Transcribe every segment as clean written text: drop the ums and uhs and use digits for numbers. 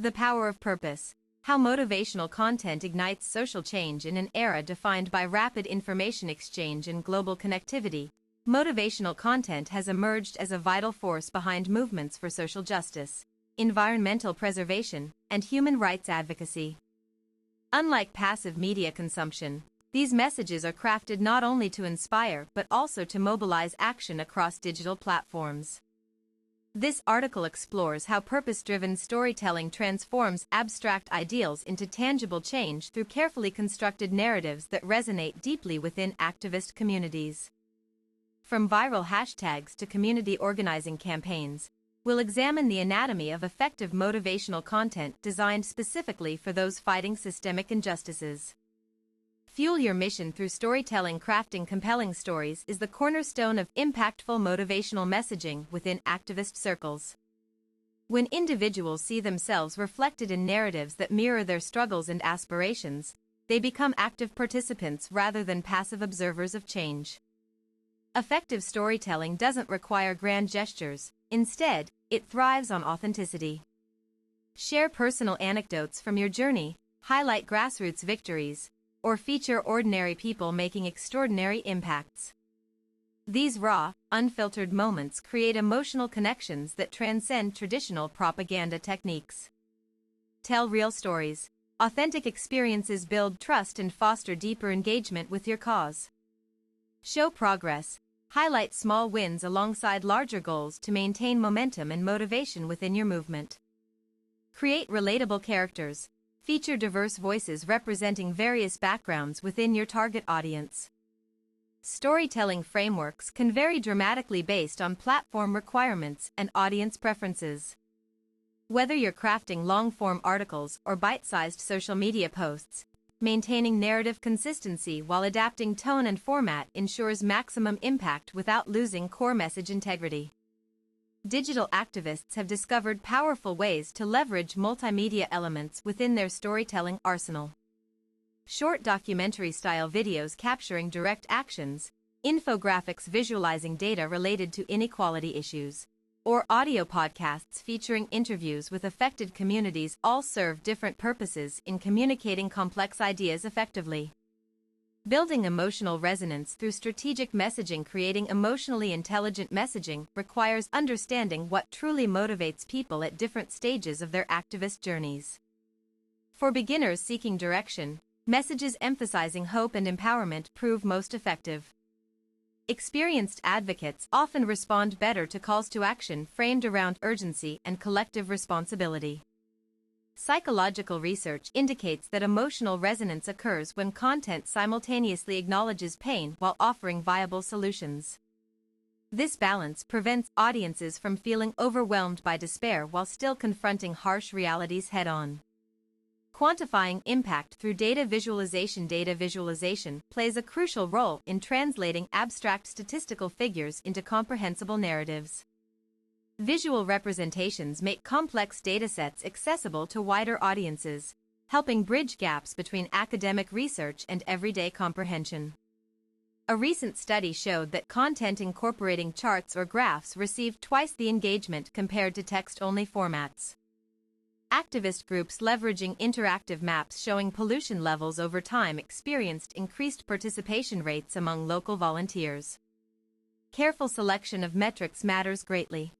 The power of purpose. How motivational content ignites social change in an era defined by rapid information exchange and global connectivity. Motivational content has emerged as a vital force behind movements for social justice, environmental preservation, and human rights advocacy. Unlike passive media consumption, these messages are crafted not only to inspire but also to mobilize action across digital platforms. This article explores how purpose-driven storytelling transforms abstract ideals into tangible change through carefully constructed narratives that resonate deeply within activist communities. From viral hashtags to community organizing campaigns, we'll examine the anatomy of effective motivational content designed specifically for those fighting systemic injustices. Fuel your mission through storytelling. Crafting compelling stories is the cornerstone of impactful motivational messaging within activist circles. When individuals see themselves reflected in narratives that mirror their struggles and aspirations, they become active participants rather than passive observers of change. Effective storytelling doesn't require grand gestures. Instead, it thrives on authenticity. Share personal anecdotes from your journey, highlight grassroots victories, or feature ordinary people making extraordinary impacts. These raw, unfiltered moments create emotional connections that transcend traditional propaganda techniques. Tell real stories. Authentic experiences build trust and foster deeper engagement with your cause. Show progress. Highlight small wins alongside larger goals to maintain momentum and motivation within your movement. Create relatable characters. Feature diverse voices representing various backgrounds within your target audience. Storytelling frameworks can vary dramatically based on platform requirements and audience preferences. Whether you're crafting long-form articles or bite-sized social media posts, maintaining narrative consistency while adapting tone and format ensures maximum impact without losing core message integrity. Digital activists have discovered powerful ways to leverage multimedia elements within their storytelling arsenal. Short documentary-style videos capturing direct actions, infographics visualizing data related to inequality issues, or audio podcasts featuring interviews with affected communities all serve different purposes in communicating complex ideas effectively. Building emotional resonance through strategic messaging. Creating emotionally intelligent messaging requires understanding what truly motivates people at different stages of their activist journeys. For beginners seeking direction, messages emphasizing hope and empowerment prove most effective. Experienced advocates often respond better to calls to action framed around urgency and collective responsibility. Psychological research indicates that emotional resonance occurs when content simultaneously acknowledges pain while offering viable solutions. This balance prevents audiences from feeling overwhelmed by despair while still confronting harsh realities head-on. Quantifying impact through data visualization. Data visualization plays a crucial role in translating abstract statistical figures into comprehensible narratives. Visual representations make complex datasets accessible to wider audiences, helping bridge gaps between academic research and everyday comprehension. A recent study showed that content incorporating charts or graphs received twice the engagement compared to text-only formats. Activist groups leveraging interactive maps showing pollution levels over time experienced increased participation rates among local volunteers. Careful selection of metrics matters greatly.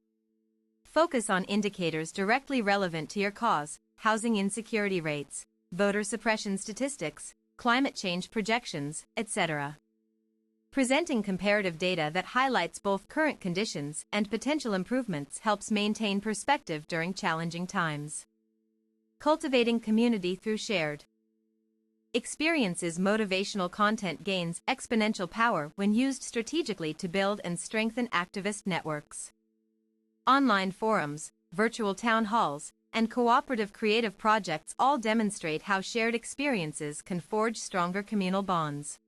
Focus on indicators directly relevant to your cause: housing insecurity rates, voter suppression statistics, climate change projections, etc. Presenting comparative data that highlights both current conditions and potential improvements helps maintain perspective during challenging times. Cultivating community through shared experiences. Motivational content gains exponential power when used strategically to build and strengthen activist networks. Online forums, virtual town halls, and cooperative creative projects all demonstrate how shared experiences can forge stronger communal bonds.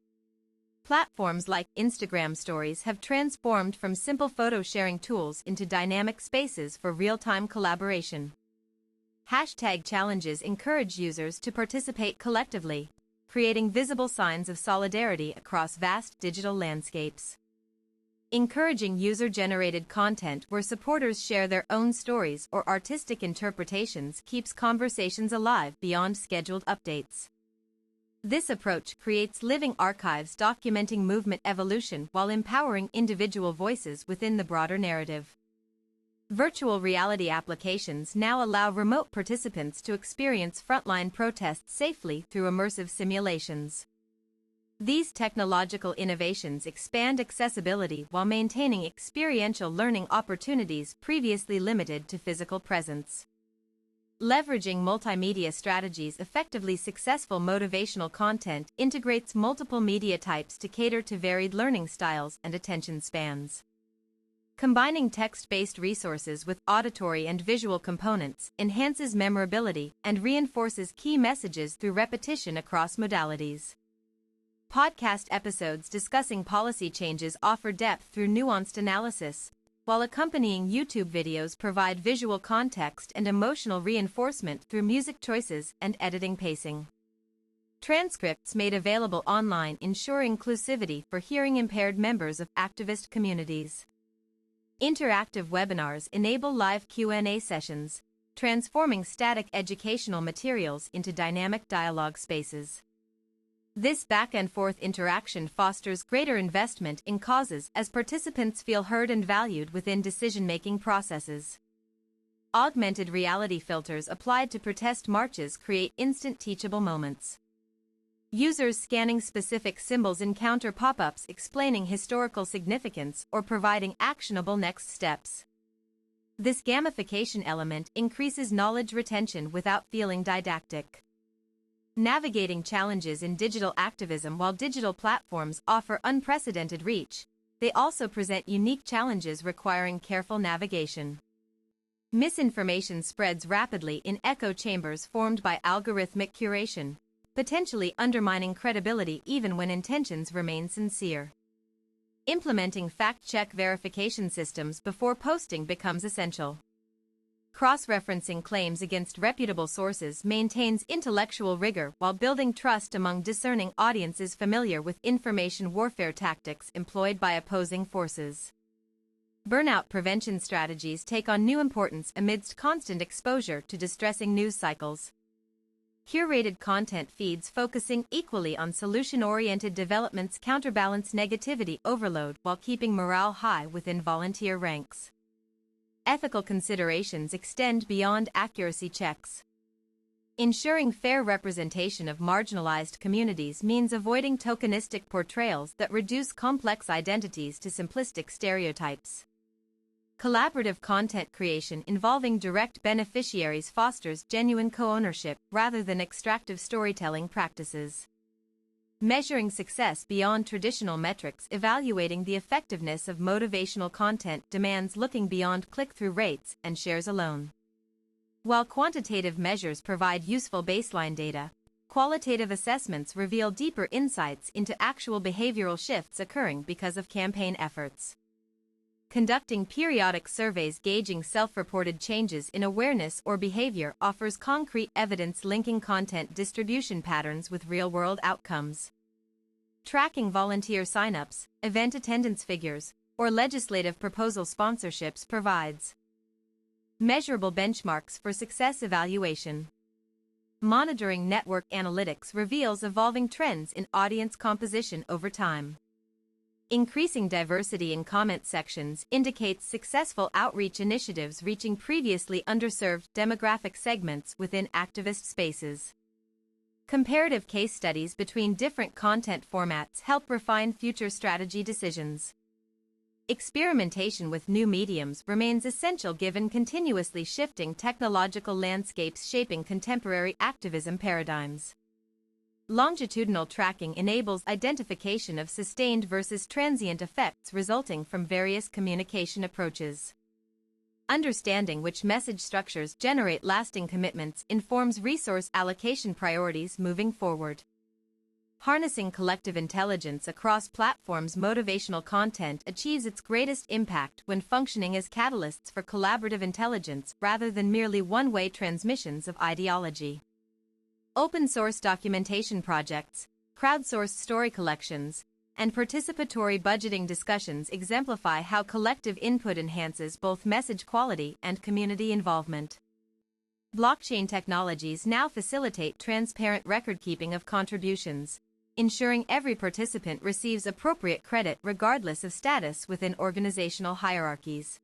Platforms like Instagram Stories have transformed from simple photo sharing tools into dynamic spaces for real-time collaboration. Hashtag challenges encourage users to participate collectively, creating visible signs of solidarity across vast digital landscapes. Encouraging user-generated content where supporters share their own stories or artistic interpretations keeps conversations alive beyond scheduled updates. This approach creates living archives documenting movement evolution while empowering individual voices within the broader narrative. Virtual reality applications now allow remote participants to experience frontline protests safely through immersive simulations. These technological innovations expand accessibility while maintaining experiential learning opportunities previously limited to physical presence. Leveraging multimedia strategies effectively, successful motivational content integrates multiple media types to cater to varied learning styles and attention spans. Combining text-based resources with auditory and visual components enhances memorability and reinforces key messages through repetition across modalities. Podcast episodes discussing policy changes offer depth through nuanced analysis, while accompanying YouTube videos provide visual context and emotional reinforcement through music choices and editing pacing. Transcripts made available online ensure inclusivity for hearing-impaired members of activist communities. Interactive webinars enable live Q&A sessions, transforming static educational materials into dynamic dialogue spaces. This back-and-forth interaction fosters greater investment in causes as participants feel heard and valued within decision-making processes. Augmented reality filters applied to protest marches create instant teachable moments. Users scanning specific symbols encounter pop-ups explaining historical significance or providing actionable next steps. This gamification element increases knowledge retention without feeling didactic. Navigating challenges in digital activism. While digital platforms offer unprecedented reach, they also present unique challenges requiring careful navigation. Misinformation spreads rapidly in echo chambers formed by algorithmic curation, potentially undermining credibility even when intentions remain sincere. Implementing fact-check verification systems before posting becomes essential. Cross-referencing claims against reputable sources maintains intellectual rigor while building trust among discerning audiences familiar with information warfare tactics employed by opposing forces. Burnout prevention strategies take on new importance amidst constant exposure to distressing news cycles. Curated content feeds focusing equally on solution-oriented developments counterbalance negativity overload while keeping morale high within volunteer ranks. Ethical considerations extend beyond accuracy checks. Ensuring fair representation of marginalized communities means avoiding tokenistic portrayals that reduce complex identities to simplistic stereotypes. Collaborative content creation involving direct beneficiaries fosters genuine co-ownership rather than extractive storytelling practices. Measuring success beyond traditional metrics. Evaluating the effectiveness of motivational content demands looking beyond click-through rates and shares alone. While quantitative measures provide useful baseline data, qualitative assessments reveal deeper insights into actual behavioral shifts occurring because of campaign efforts. Conducting periodic surveys gauging self-reported changes in awareness or behavior offers concrete evidence linking content distribution patterns with real-world outcomes. Tracking volunteer sign-ups, event attendance figures, or legislative proposal sponsorships provides measurable benchmarks for success evaluation. Monitoring network analytics reveals evolving trends in audience composition over time. Increasing diversity in comment sections indicates successful outreach initiatives reaching previously underserved demographic segments within activist spaces. Comparative case studies between different content formats help refine future strategy decisions. Experimentation with new mediums remains essential given continuously shifting technological landscapes shaping contemporary activism paradigms. Longitudinal tracking enables identification of sustained versus transient effects resulting from various communication approaches. Understanding which message structures generate lasting commitments informs resource allocation priorities moving forward. Harnessing collective intelligence across platforms. Motivational content achieves its greatest impact when functioning as catalysts for collaborative intelligence rather than merely one-way transmissions of ideology. Open-source documentation projects, crowdsourced story collections, and participatory budgeting discussions exemplify how collective input enhances both message quality and community involvement. Blockchain technologies now facilitate transparent record-keeping of contributions, ensuring every participant receives appropriate credit regardless of status within organizational hierarchies.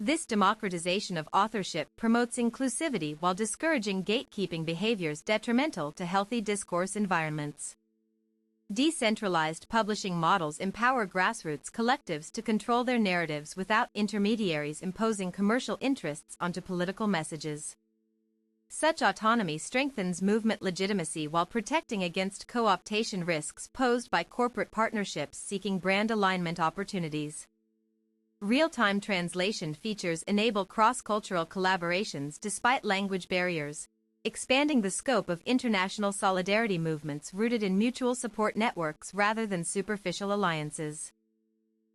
This democratization of authorship promotes inclusivity while discouraging gatekeeping behaviors detrimental to healthy discourse environments. Decentralized publishing models empower grassroots collectives to control their narratives without intermediaries imposing commercial interests onto political messages. Such autonomy strengthens movement legitimacy while protecting against co-optation risks posed by corporate partnerships seeking brand alignment opportunities. Real-time translation features enable cross-cultural collaborations despite language barriers, expanding the scope of international solidarity movements rooted in mutual support networks rather than superficial alliances.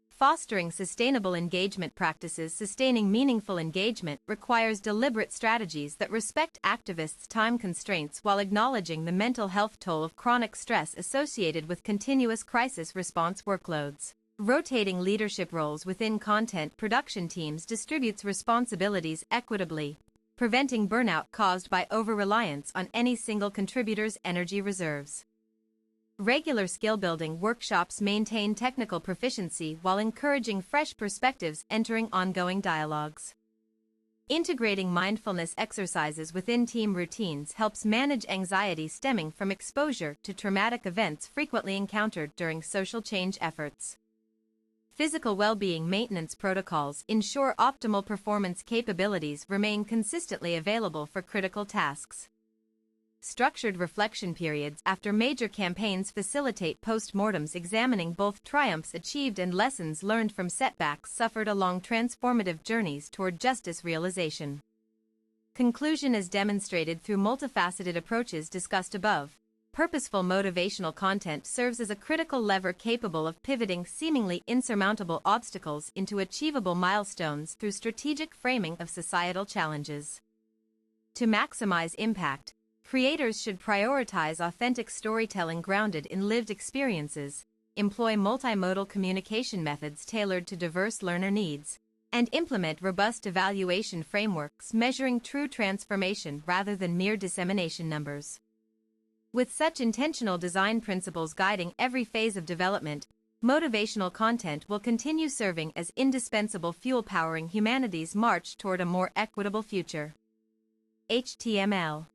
Fostering sustainable engagement practices. Sustaining meaningful engagement requires deliberate strategies that respect activists' time constraints while acknowledging the mental health toll of chronic stress associated with continuous crisis response workloads. Rotating leadership roles within content production teams distributes responsibilities equitably, preventing burnout caused by over-reliance on any single contributor's energy reserves. Regular skill-building workshops maintain technical proficiency while encouraging fresh perspectives entering ongoing dialogues. Integrating mindfulness exercises within team routines helps manage anxiety stemming from exposure to traumatic events frequently encountered during social change efforts. Physical well-being maintenance protocols ensure optimal performance capabilities remain consistently available for critical tasks. Structured reflection periods after major campaigns facilitate post-mortems examining both triumphs achieved and lessons learned from setbacks suffered along transformative journeys toward justice realization. Conclusion as demonstrated through multifaceted approaches discussed above. Purposeful motivational content serves as a critical lever capable of pivoting seemingly insurmountable obstacles into achievable milestones through strategic framing of societal challenges. To maximize impact, creators should prioritize authentic storytelling grounded in lived experiences, employ multimodal communication methods tailored to diverse learner needs, and implement robust evaluation frameworks measuring true transformation rather than mere dissemination numbers. With such intentional design principles guiding every phase of development, motivational content will continue serving as indispensable fuel powering humanity's march toward a more equitable future. HTML